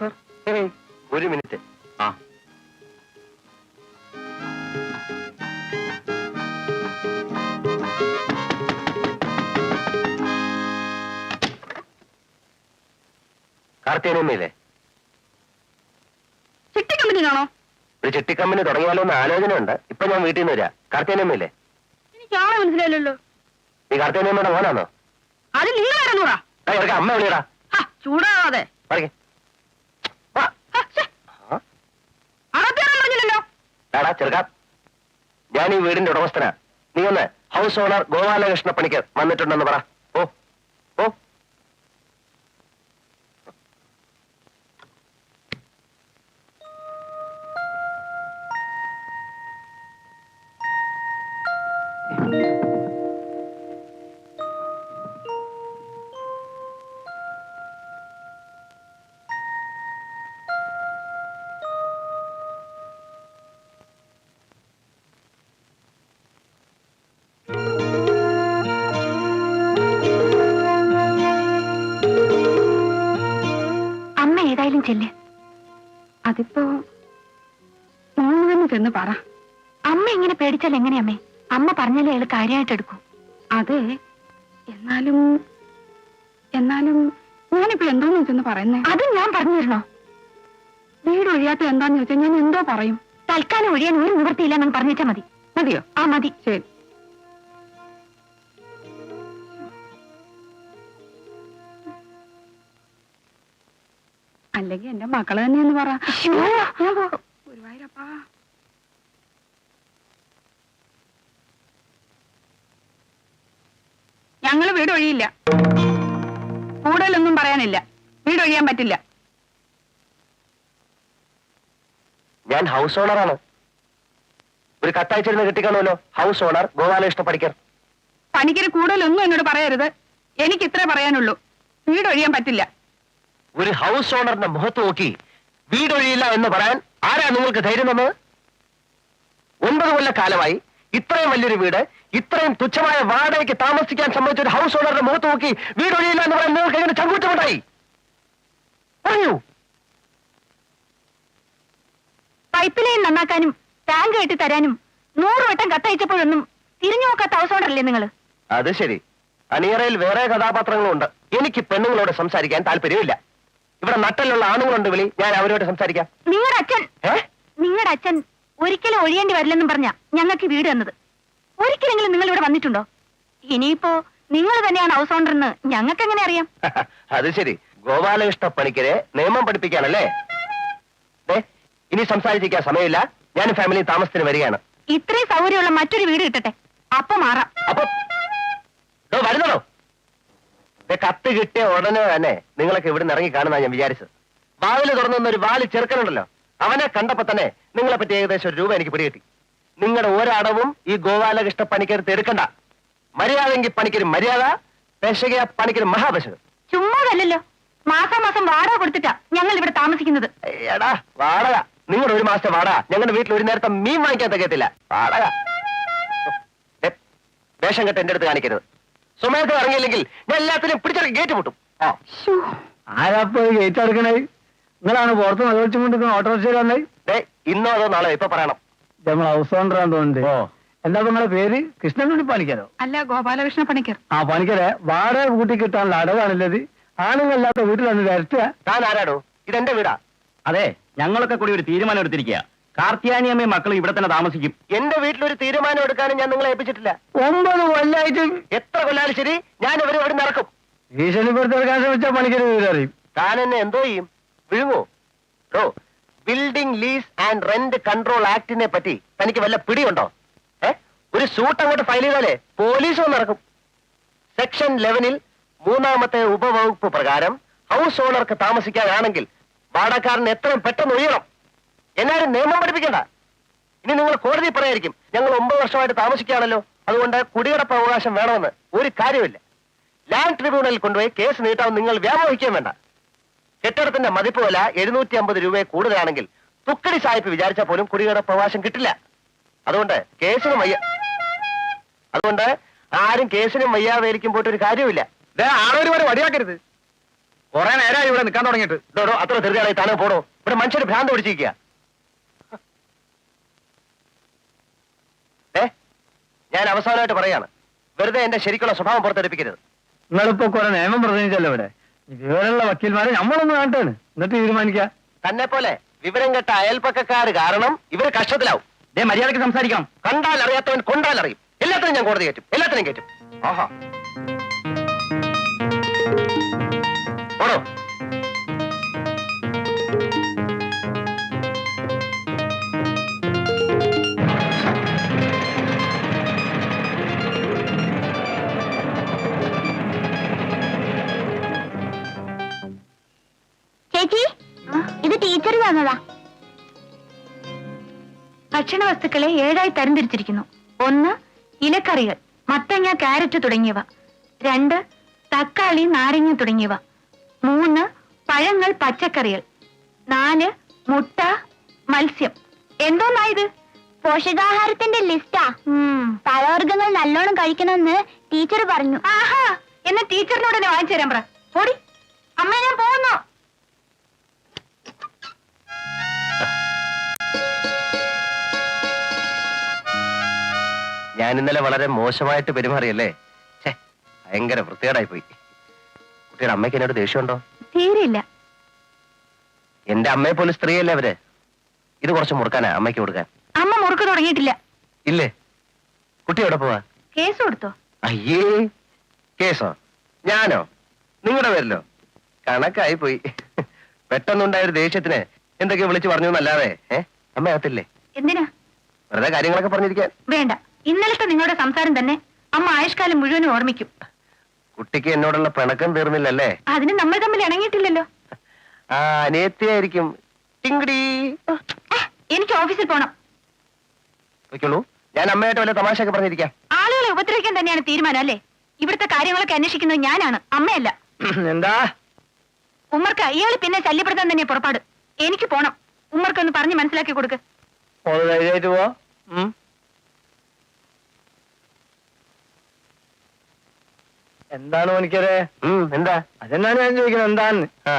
Sir? ഒരു minute. ആ കാർത്തിയനമ്മയില്ലേ? ചിട്ടി കമ്പനിയാണോ? ഒരു ചിട്ടി കമ്പനി തുടങ്ങിയാലോ എന്ന് ആലോചനയുണ്ട്. ഇപ്പൊ ഞാൻ വീട്ടിൽ നിന്ന് വരാം. കാർത്തിയനമ്മയില്ലേ? എനിക്ക് ആളെ മനസ്സിലായില്ലല്ലോ. നീ കാർത്തിയനമ്മയുടെ മോനാണോ? അത് നിങ്ങൾ ആരെന്നൂടാ? അമ്മ വിളിയടാ. ചൂടാവാതെ ചെറുക്കാ, ഞാൻ ഈ വീടിന്റെ ഉടമസ്ഥനാ. നീ ഒന്ന് ഹൗസ് ഓണർ ഗോപാലകൃഷ്ണ പണിക്കർ വന്നിട്ടുണ്ടെന്ന് പറ. ഓ ഓ ചെല്ല്. അതിപ്പോ മോന് ചെന്ന് പറ. അമ്മ ഇങ്ങനെ പേടിച്ചാൽ എങ്ങനെയമ്മേ? അമ്മ പറഞ്ഞാലേ അയാൾ കാര്യമായിട്ട് എടുക്കൂ. അതെ, എന്നാലും ഞാനിപ്പോ എന്തോന്ന് വെച്ചെന്ന് പറയുന്നേ? അത് ഞാൻ പറഞ്ഞു തരണോ? വീട് ഒഴിയാത്ത എന്താന്ന് ചോദിച്ചാൽ ഞാൻ എന്തോ പറയും. തൽക്കാലം ഒഴിയാൻ ഒരു നിവൃത്തിയില്ലെന്ന് പറഞ്ഞു വെച്ചാൽ മതി. മതിയോ? ആ മതി. ശരി. അല്ലെങ്കിൽ എന്റെ മക്കള് തന്നെയെന്ന് പറ. ഗുരുവായൂരപ്പാ. ഞങ്ങള് വീട് ഒഴിയില്ല. കൂടുതലൊന്നും പറയാനില്ല. വീട് ഒഴിയാൻ പറ്റില്ല. ഞാൻ ഹൗസ് ഓണറാണ്. ഒരു കത്തയച്ചിരുന്ന് കിട്ടിക്കാണല്ലോ. House owner Gopalakrishna Panicker. പണിക്കര് കൂടുതലൊന്നും എന്നോട് പറയരുത്. എനിക്ക് ഇത്രേ പറയാനുള്ളൂ. വീട് ഒഴിയാൻ പറ്റില്ല. ഒരു ഹൗസ് ഓണറിന്റെ മുഖത്ത് നോക്കി വീടൊഴിയില്ല എന്ന് പറയാൻ ആരാ നിങ്ങൾക്ക് ധൈര്യം തന്നത്? 9 കൊല്ലക്കാലമായി ഇത്രയും വലിയൊരു വീട് ഇത്രയും തുച്ഛമായ വാടകയ്ക്ക് താമസിക്കാൻ സംബന്ധിച്ച ഒരു ഹൗസ് ഓണറുടെ മുഖത്ത് നോക്കി വീടൊഴിയില്ല എന്ന് പറയാൻ നിങ്ങൾക്ക് എങ്ങനെ ചങ്കൂറ്റമുണ്ടായി? പറയൂ. പൈപ്പ് ലൈൻ നന്നാക്കാനും ടാങ്ക് കെട്ടി തരാനും 100 വട്ടം കത്തയച്ചപ്പോഴൊന്നും തിരിഞ്ഞു നോക്കാത്ത ഹൗസ് ഓണറല്ലേ നിങ്ങൾ? അത് ശരി. അണിയറയിൽ വേറെ കഥാപാത്രങ്ങളുണ്ട്. എനിക്ക് പെണ്ണുങ്ങളോട് സംസാരിക്കാൻ താല്പര്യമില്ല. ഇവിടെ നട്ടലുള്ള ആണുങ്ങളുണ്ട്. വിളി, ഞാൻ അവരോട് സംസാരിക്കാം. നിങ്ങളുടെ അച്ഛൻ ഒരിക്കലും ഒഴിയേണ്ടി വരില്ലെന്നും പറഞ്ഞ ഞങ്ങൾക്ക് വീട് തന്നത്. ഒരിക്കലെങ്കിലും നിങ്ങൾ ഇവിടെ വന്നിട്ടുണ്ടോ? ഇനിയിപ്പോ നിങ്ങൾ തന്നെയാണ് ഹൗസ് ഓണർ എന്ന് ഞങ്ങൾക്ക് എങ്ങനെ അറിയാം? അത് ശരി. ഗോപാലകൃഷ്ണ പണിക്കരെ നിയമം പഠിപ്പിക്കാനല്ലേ? ഇനി സംസാരിച്ചിരിക്കാൻ സമയമില്ല. ഞാൻ ഫാമിലി താമസത്തിന് വരികയാണ്. ഇത്രയും സൗകര്യമുള്ള മറ്റൊരു വീട് കിട്ടട്ടെ, അപ്പൊ മാറാം. അപ്പൊ വരുന്നോ? കത്ത് കിട്ടിയ ഉടനെ തന്നെ നിങ്ങളൊക്കെ ഇവിടെ ഇറങ്ങി കാണുന്ന ഞാൻ വിചാരിച്ചത്. വാതില് തുറന്ന ഒരു വാലി ചെറുക്കനുണ്ടല്ലോ, അവനെ കണ്ടപ്പോ തന്നെ നിങ്ങളെ പറ്റി ഏകദേശം 1 രൂപ എനിക്ക് പിടികിട്ടി. നിങ്ങളുടെ ഒരടവും ഈ ഗോപാലകൃഷ്ണ പണിക്കരുത്ത് എടുക്കണ്ട. മര്യാദെങ്കിൽ പണിക്കൊരു മര്യാദ, പെശക പണിക്കൊരു മഹാപെശക. ചുമ്മാതല്ലോ, മാസം വാടക കൊടുത്തിട്ടാ ഞങ്ങൾ ഇവിടെ താമസിക്കുന്നത്. എടാ വാടക, നിങ്ങളുടെ 1 മാസത്തെ വാടക ഞങ്ങളുടെ വീട്ടിൽ ഒരു നേരത്തെ മീൻ വാങ്ങിക്കാൻ തികയത്തില്ല. വാടക വേഷം കെട്ട് എന്റെ അടുത്ത് കാണിക്കരുത്. സമയത്ത് ഇറങ്ങിയില്ലെങ്കിൽ ഞാൻ എല്ലാത്തിനും പിടിച്ചെടുത്ത് ഗേറ്റ് പൊട്ടും. ആരാപ്പോ ഗേറ്റ് അടക്കണേ? നിങ്ങളാണ് പുറത്ത് നിലവിളിച്ചുകൊണ്ടിരിക്കുന്ന ഓട്ടോറിക്ഷയിൽ വന്നേ? ഇന്നോ അതോ നാളെ ഇപ്പൊ പറയണം. നമ്മൾ ഹൗസ് ഓണറാന്ന് തോന്നുന്നുണ്ട്. എന്താ നിങ്ങളുടെ പേര്? കൃഷ്ണൻ പണിക്കരോ? അല്ല, ഗോപാലകൃഷ്ണ പണിക്കർ. ആ പണിക്കരെ, വാടക കൂട്ടി കിട്ടാനുള്ള അടവാണല്ലത്. ആണുങ്ങളില്ലാത്ത വീട്ടിൽ വന്ന് വരട്ടുക. താൻ ആരാടോ? ഇതെന്റെ വീടാ. അതെ, ഞങ്ങളൊക്കെ കൂടി ഒരു തീരുമാനം എടുത്തിരിക്കുക. കാർത്തിയാനിയമ്മയും മക്കളും ഇവിടെ തന്നെ താമസിക്കും. എന്റെ വീട്ടിലൊരു തീരുമാനം എടുക്കാനും ഞാൻ നിങ്ങളെ ഏൽപ്പിച്ചിട്ടില്ല. 9 കൊല്ലായിട്ട് എത്ര കൊല്ലാലും ശരി ഞാൻ ഇവരെ ഇവിടെ നടക്കും. ഭീഷണിപ്പെടുത്തെടുക്കാൻ ശ്രമിച്ചാൽ പണിക്കര് വീടറിയും. താൻ എന്നെ എന്തോ ചെയ്യും? വിഴുങ്ങോ? Building lease and rent control ആക്ടിനെ പറ്റി തനിക്ക് വല്ല പിടിയുണ്ടോ? ഒരു സൂട്ട് അങ്ങോട്ട് ഫയൽ ചെയ്താലേ പോലീസും നടക്കും. സെക്ഷൻ 11 3ാമത്തെ ഉപവകുപ്പ് പ്രകാരം ഹൗസ് ഓണർക്ക് താമസിക്കാനാണെങ്കിൽ വാടകക്കാരൻ എത്രയും പെട്ടെന്ന് ഒഴിയണം. എന്നാലും നിയമം പഠിപ്പിക്കണ്ട. ഇനി നിങ്ങൾ കോടതി പറയായിരിക്കും ഞങ്ങൾ 9 വർഷമായിട്ട് താമസിക്കുകയാണല്ലോ, അതുകൊണ്ട് കുടികിടപ്പ് അവകാശം വേണമെന്ന്. ഒരു കാര്യമില്ല. ലാൻഡ് ട്രിബ്യൂണലിൽ കൊണ്ടുപോയി കേസ് നീട്ടാൻ നിങ്ങൾ വ്യാമോഹിക്കാൻ വേണ്ട. കെട്ടിടത്തിന്റെ മതിപ്പ് വില 750 രൂപയെ കൂടുതലാണെങ്കിൽ തുക്കടി സായിപ്പ് വിചാരിച്ചാൽ പോലും കുടികിടപ്പ് അവകാശം കിട്ടില്ല. അതുകൊണ്ട് ആരും കേസിനും വയ്യാവേലിക്കും പോയിട്ട് ഒരു കാര്യമില്ല. ആളൊരു വരെ വടിയാക്കരുത്. കുറെ നേരമായി ഇവിടെ നിൽക്കാൻ തുടങ്ങിയിട്ട്. ഡോ അത്ര തെറിയാളായി താനേ പോടോ. ഇവിടെ മനുഷ്യന് ഭ്രാന്ത് പിടിച്ചിരിക്കുക. ഞാൻ അവസാനമായിട്ട് പറയാണ്, വെറുതെ എന്റെ ശരിക്കുള്ള സ്വഭാവം പുറത്തെടുപ്പിക്കരുത്. നിങ്ങളിപ്പോ കുറെ നിയമം പ്രസംഗിച്ചല്ലോ ഇവിടെ. വിവരമുള്ള വക്കീൽമാരെ നമ്മളൊന്ന് കാണട്ടാണ്, എന്നിട്ട് തീരുമാനിക്കാം. തന്നെ പോലെ വിവരം കെട്ട അയൽപ്പക്കക്കാര് കാരണം ഇവര് കഷ്ടത്തിലാവും. മര്യാദയ്ക്ക് സംസാരിക്കാം. കണ്ടാൽ അറിയാത്തവൻ കൊണ്ടാൽ അറിയും. എല്ലാത്തിനും ഞാൻ കോടതി കയറ്റും, എല്ലാത്തിനും കയറ്റും. ആഹാ ഓടോ. ചേച്ചി, ഇത് ടീച്ചർ തന്നതാ. ഭക്ഷണ വസ്തുക്കളെ 7ആയി തരംതിരിച്ചിരിക്കുന്നു. 1 ഇലക്കറികൾ, മത്തങ്ങ, കാരറ്റ് തുടങ്ങിയവ. 2 തക്കാളി, നാരങ്ങ തുടങ്ങിയവ. 3 പഴങ്ങൾ, പച്ചക്കറികൾ. 4 മുട്ട, മത്സ്യം. എന്തോന്നായത്? പോഷകാഹാരത്തിന്റെ ലിസ്റ്റാ. പഴവർഗ്ഗങ്ങൾ നല്ലോണം കഴിക്കണമെന്ന് ടീച്ചർ പറഞ്ഞു. ആഹാ, എന്നാ ടീച്ചറിനോട് തന്നെ വാങ്ങിച്ചു തരാൻ പറ. പോടി അമ്മ, ഞാൻ പോകുന്നു. ഞാൻ ഇന്നലെ വളരെ മോശമായിട്ട് പെരുമാറിയല്ലേ? ഭയങ്കര വൃത്തികേടായി പോയി. കുട്ടിയുടെ അമ്മയ്ക്ക് എന്നോട് ദേഷ്യമുണ്ടോ? തീരെയില്ല. എന്റെ അമ്മയെ പോലെ സ്ത്രീയല്ലേ അവര്. ഇത് കുറച്ച് മുറുക്കാനാ അമ്മയ്ക്ക് കൊടുക്കാൻ. അമ്മ മുറുക്ക് തുടങ്ങിയിട്ടില്ല. ഇല്ലേ? കുട്ടി എവിടെ പോവാ? കേസ് കൊടുത്തോ? അയ്യേ, കേസോ? ഞാനോ? നിങ്ങളുടെ പേരിലോ? കണക്കായി പോയി. പെട്ടെന്നുണ്ടായ ഒരു ദേഷ്യത്തിന് എന്തൊക്കെയോ വിളിച്ചു പറഞ്ഞു എന്നല്ലാതെ. അമ്മ അകത്തില്ലേ? എന്തിനാ? വെറുതെ കാര്യങ്ങളൊക്കെ പറഞ്ഞിരിക്കാൻ. വേണ്ട, ഇന്നലത്തെ നിങ്ങളുടെ സംസാരം തന്നെ അമ്മ ആയുഷ്കാലം മുഴുവനും ഓർമ്മിക്കും. കുട്ടിക്ക് എന്നോടുള്ള പിണക്കം തീർന്നില്ലല്ലേ? അതിന് നമ്മൾ തമ്മിൽ ഇണങ്ങിയിട്ടില്ലല്ലോ. ആ, അനിയത്തിയായിരിക്കും. ടിങ്കിടി. എനിക്ക് ഓഫീസിൽ പോണം. വെക്കുള്ളൂ. ഞാൻ അമ്മയായിട്ട് വല്ല തമാശയൊക്കെ പറഞ്ഞിരിക്കാം. ആളുകളെ ഉപദ്രവിക്കാൻ തന്നെയാണ് തീരുമാനം അല്ലേ? ഇവിടുത്തെ കാര്യങ്ങളൊക്കെ അന്വേഷിക്കുന്നത് ഞാനാണ്, അമ്മയല്ല. എന്താ ഉമ്മർക്ക് ഇയാള് പിന്നെ ശല്യപ്പെടുത്താൻ തന്നെ പുറപ്പാട്. എനിക്ക് പോണം. ഉമ്മർക്ക് ഒന്ന് പറഞ്ഞ് മനസ്സിലാക്കി കൊടുക്ക്. ധൈര്യമായിട്ട് പോ. എന്താണ് എനിക്കത്? എന്താ? അതെന്നാണ് ഞാൻ ചോദിക്കുന്നത്, എന്താന്ന്. ആ,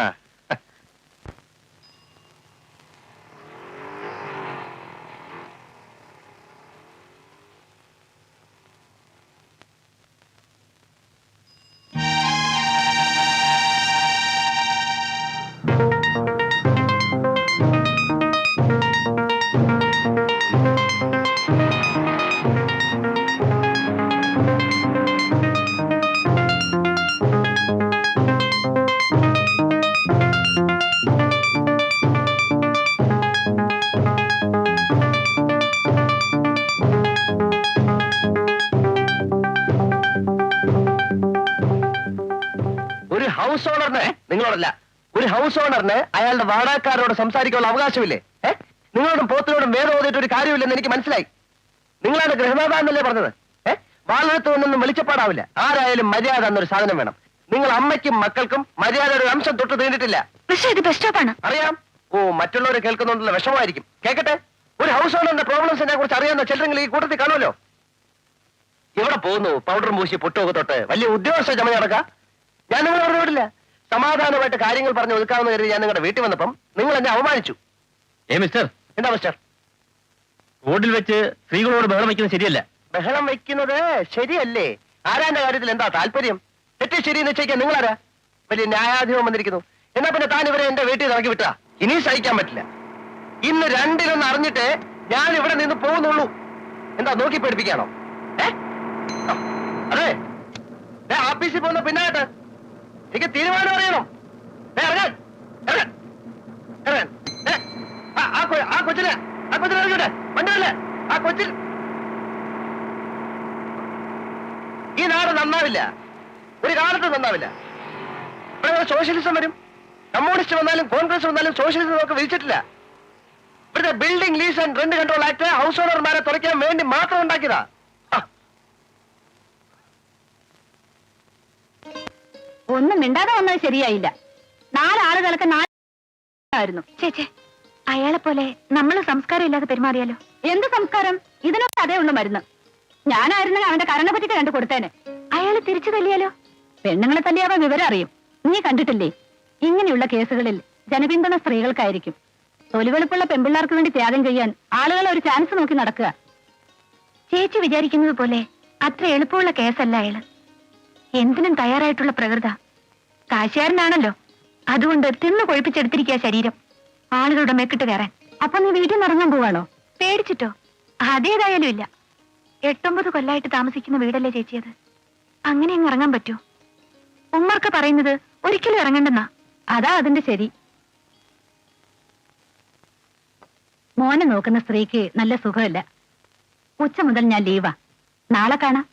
ഹൗസ് ഓണറിന്, നിങ്ങളോടല്ല, ഒരു ഹൗസ് ഓണറിന് അയാളുടെ വാടകക്കാരോട് സംസാരിക്കാനുള്ള അവകാശമില്ലേ? നിങ്ങളോടും പോത്തിനോടും വേദം ഓതിയിട്ട് ഒരു കാര്യമില്ലെന്ന് എനിക്ക് മനസ്സിലായി. നിങ്ങളാണ് ഗൃഹനാഥാന്നല്ലേ പറഞ്ഞത്? വാളെടുത്ത് നിന്നൊന്നും വെളിച്ചപ്പാടാവില്ല. ആരായാലും മര്യാദ എന്നൊരു സാധനം വേണം. നിങ്ങൾ അമ്മയ്ക്കും മക്കൾക്കും മര്യാദയുടെ ഒരു അംശം തൊട്ട് തീണ്ടിട്ടില്ല. പക്ഷേ ഇത് ബസ് സ്റ്റോപ്പാണ്. അറിയാം. ഓ, മറ്റുള്ളവർ കേൾക്കുന്നുണ്ടല്ലോ, വിഷമമായിരിക്കും. കേൾക്കട്ടെ. ഒരു ഹൗസ് ഓണറിന്റെ പ്രോബ്ലംസിനെ കുറിച്ച് അറിയാവുന്ന ചിലരെങ്കിലും ഈ കൂട്ടത്തിൽ കാണുമല്ലോ. എവിടെ പോകുന്നു? പൗഡറും പൂശി പൊട്ടുമൊക്കെ തൊട്ട് വലിയ ഉദ്യോഗസ്ഥ ചമ നടക്കാം. ഞാൻ നിങ്ങൾ പറഞ്ഞു വിടില്ല. സമാധാനമായിട്ട് കാര്യങ്ങൾ പറഞ്ഞ് ഒതുക്കാമെന്ന് കരുതി ഞാൻ നിങ്ങളുടെ വീട്ടിൽ വന്നപ്പം നിങ്ങൾ എന്നെ അവമാനിച്ചു. മിസ്റ്റർ, എന്താ മിസ്റ്റർ? റോഡിൽ വെച്ച് സ്ത്രീകളോട് ബഹളം വയ്ക്കുന്നത് ശരിയല്ല. ബഹളം വയ്ക്കുന്നത് ശരിയല്ലേ? ആരാന്റെ കാര്യത്തിൽ എന്താ താല്പര്യം? തെറ്റി ശരി നിശ്ചയിക്കാൻ നിങ്ങളാരാ? വലിയ ന്യായാധിപം വന്നിരിക്കുന്നു. എന്നാ പിന്നെ താൻ ഇവരെ എന്റെ വീട്ടിൽ ഇറക്കി വിട്ടാ ഇനി സഹിക്കാൻ പറ്റില്ല. ഇന്ന് 2-1 അറിഞ്ഞിട്ട് ഞാൻ ഇവിടെ നിന്ന് പോകുന്നുള്ളൂ. എന്താ നോക്കി പേടിപ്പിക്കാണോ? അതെ, ആഫീസിൽ പോകുന്ന പിന്നായിട്ട് എനിക്ക് തീരുമാനം അറിയണം. ഇറങ്ങാൻ ഇറങ്ങാൻ ഇറങ്ങാൻ. ആ കൊച്ചിനെ ഇറങ്ങട്ടെ. വണ്ടിയല്ലേ ആ കൊച്ചിൽ. ഈ നാട് നന്നാവില്ല, ഒരു കാലത്ത് നന്നാവില്ല. ഇവിടെ സോഷ്യലിസം വരും. കമ്മ്യൂണിസ്റ്റ് വന്നാലും കോൺഗ്രസ് വന്നാലും സോഷ്യലിസം നമുക്ക് വിധിച്ചിട്ടില്ല. ഇവിടുത്തെ building lease and rent control act house ഓണർമാരെ തുറയ്ക്കാൻ വേണ്ടി മാത്രം ഉണ്ടാക്കിയതാ. ഒന്നും മിണ്ടാതെ വന്നത് ശരിയായില്ല. 4 ആളുകൾക്ക് 4 ചേച്ചേ, അയാളെ പോലെ നമ്മൾ സംസ്കാരം ഇല്ലാതെ പെരുമാറിയാലോ? എന്ത് സംസ്കാരം? ഇതിനൊക്കെ അതേ ഉള്ളു മരുന്ന്. ഞാനായിരുന്നെങ്കിൽ അവന്റെ കരണപറ്റിട്ട് കണ്ടു കൊടുത്തേനെ. അയാള് തിരിച്ചു തല്ലിയാലോ? പെണ്ണുങ്ങളെ തല്ലിയാവ വിവരം അറിയും. നീ കണ്ടിട്ടില്ലേ? ഇങ്ങനെയുള്ള കേസുകളിൽ ജനപിന്തുണ സ്ത്രീകൾക്കായിരിക്കും. തൊലിവെളുപ്പുള്ള പെമ്പിള്ളാർക്ക് വേണ്ടി ത്യാഗം ചെയ്യാൻ ആളുകൾ ഒരു ചാൻസ് നോക്കി നടക്കുക. ചേച്ചി വിചാരിക്കുന്നത് പോലെ അത്ര എളുപ്പമുള്ള കേസല്ല അയാള്. എന്തിനും തയ്യാറായിട്ടുള്ള പ്രകൃത. കാശുകാരനാണല്ലോ, അതുകൊണ്ട് തിന്നു കൊഴിപ്പിച്ചെടുത്തിരിക്കുക ശരീരം ആളുകളുടെ മെക്കിട്ട് കയറാൻ. അപ്പൊ നീ വീട്ടിൽ നിന്ന് ഇറങ്ങാൻ പോവാണോ? പേടിച്ചിട്ടോ? അതേതായാലും ഇല്ല. 8-9 കൊല്ലായിട്ട് താമസിക്കുന്ന വീടല്ലേ ചേച്ചിയത്. അങ്ങനെ അങ്ങ് ഇറങ്ങാൻ പറ്റുമോ? ഉമ്മർക്ക് പറയുന്നത് ഒരിക്കലും ഇറങ്ങണ്ടെന്നാ. അതാ അതിന്റെ ശരി. മോനെ നോക്കുന്ന സ്ത്രീക്ക് നല്ല സുഖമില്ല. ഉച്ച മുതൽ ഞാൻ ലീവാ. നാളെ കാണാം.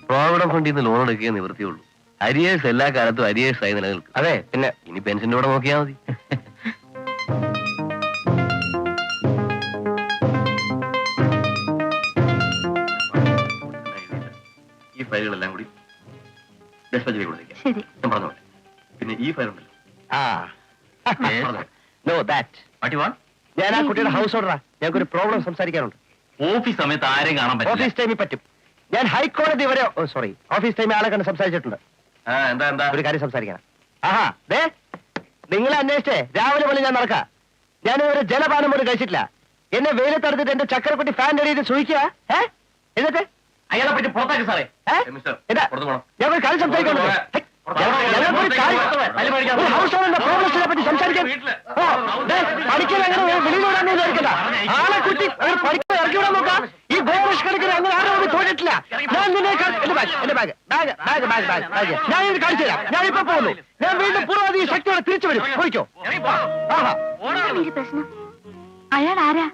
പ്രോവിഡന്റ് ഫണ്ടിൽ നിന്ന് ലോൺ എടുക്കുക നിവൃത്തിയുള്ളൂ. അരിയേഴ്സ് എല്ലാ കാലത്തും അരിയേഴ്സ് ആയി നിലനിൽക്കും. അതെ, പിന്നെ ഇനി പെൻഷന്റെ കൂടെ നോക്കിയാൽ മതി. ഈ ഫയലുകളെല്ലാം കൂടി ഡെസ്പാച്ച് കൊടുത്തേക്കാം. ശരി. ഞാൻ പറഞ്ഞോട്ടെ. പിന്നെ ഈ ഫയൽ ഉണ്ടല്ലോ. Know that. ഞാൻ ആ കുട്ടിയുടെ ഹൗസ് ഓർഡറാ. ഞങ്ങൾക്ക് ഒരു പ്രോബ്ലം സംസാരിക്കാനുണ്ട്. ഓഫീസ് സമയത്ത് ആരെയും കാണാൻ പറ്റില്ല. ഓഫീസ് ടൈമിൽ പറ്റും. ഞാൻ ഹൈക്കോടതി വരെ സോറി ഓഫീസ് ടൈമിൽ ആളെ കണ്ട് സംസാരിച്ചിട്ടുണ്ട്. എന്താ ഒരു കാര്യം സംസാരിക്കണം. ആഹാ ദേ, നിങ്ങളെ അന്വേഷിച്ചേ രാവിലെ പോലെ ഞാൻ നടക്കാം. ഞാൻ ഒരു ജലപാനം പോലും കഴിച്ചിട്ടില്ല. എന്നെ വെയിലത്തെടുത്തിട്ട് എന്റെ ചക്കരക്കുട്ടി ഫാൻ അടിയിട്ട് സൂഹിക്കുക. എന്നിട്ട് അയാളെ പറ്റി പുറത്താക്കി സാറേ. ഞാൻ ഒരു കാര്യം സംസാരിക്കാൻ ആളെ കുട്ടി പഠിക്കാൻ ഇറക്കി വിടാൻ നോക്കാം. ഈ ഗോവഷ് കണക്കിന് അങ്ങനെ ആരും തോന്നിട്ടില്ല. ഞാൻ നിന്നെ ഞാൻ ഇത് കാണിച്ചു തരാം. ഞാൻ ഇപ്പൊ പോകുന്നു. ഞാൻ വീണ്ടും പൂർവാധി ശക്തിയോടെ തിരിച്ചു വരും. പോയിക്കോ. പ്രശ്നം അയാൾ ആരാ?